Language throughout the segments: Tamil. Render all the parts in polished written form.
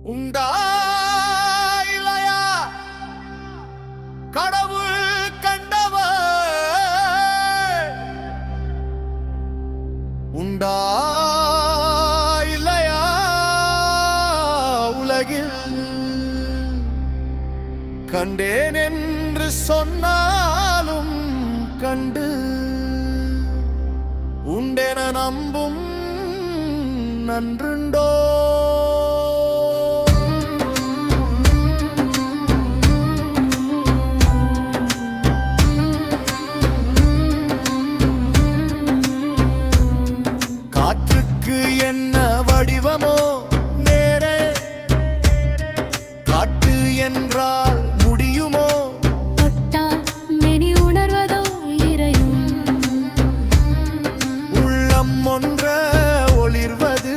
உண்டா இல்லையா கடவுள் கண்டவர் உண்டா இல்லையா உலகில் கண்டேன் என்று சொன்னாலும் கண்டு உண்டென நம்பும் நன்றுண்டோ காற்றுக்கு என்ன வடிவமோ நேரே காட்டு என்றால் முடியுமோ தொட்டால் மெனி உணர்வதோ இறையும் உள்ளம் ஒன்ற ஒளிர்வது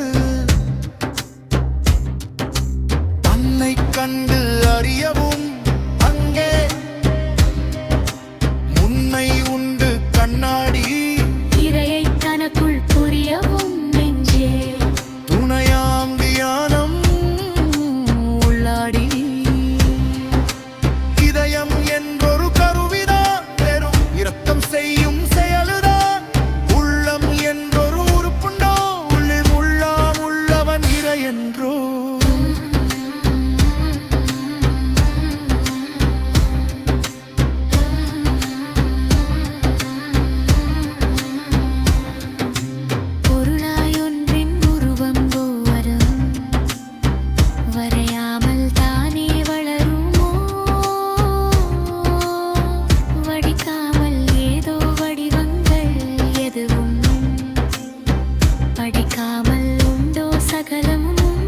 தன்னை கண்டு அறியவும் அங்கே முன்னை உண்டு கண்ணாடி இறையை தனக்குள் புரியவும் நெஞ்சே துணையாம் தியானம் உள்ளாடி இதயம் என்றொரு கருவிதான் பெரும் இரக்கம் செய்யும் செயலுதான் உள்ளம் என்றொரு உறுப்புண்டோ உள்ளில் உள்ளாம் உள்ளவன் இறை என்றோ பொருளாயொன்றின் உருவம் வரும் வரையாமல் தானே வளருமோ வடிக்காமல் ஏதோ வடிவங்கள் எதுவும் படிக்காமல் உண்டோ சகலமும்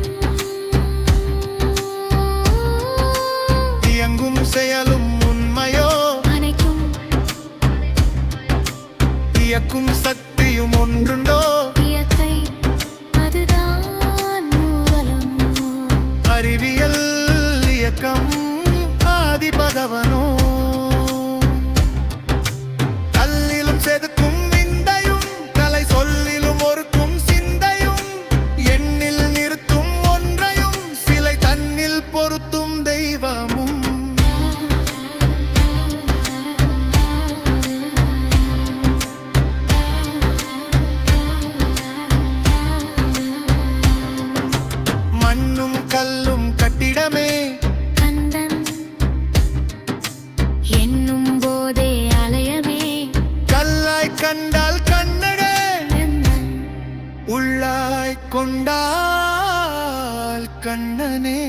இயங்கும் செயலும் உண்மையோ அனைக்கும் இயக்கும் சக்தியும் ஒன்றுண்டோ இயற்கை அதுதான் மூலம் அறிவியல் இயக்கம் ஆதி பகவனோ கல்லிலும் செதுக்கும் விந்தையும் கலை சொல்லிலும் ஒருக்கும் சிந்தையும் எண்ணில் நிறுத்தும் ஒன்றையும் சிலை தன்னில் பொருத்தும் தெய்வமும் மண்ணும் கல்லும் கட்டிடமே கந்தன் என்னும் போதே அலையமே கல்லாய் கண்டால் கண்ணடே எந்தன் உள்ளாய் கொண்டால் கண்ணனே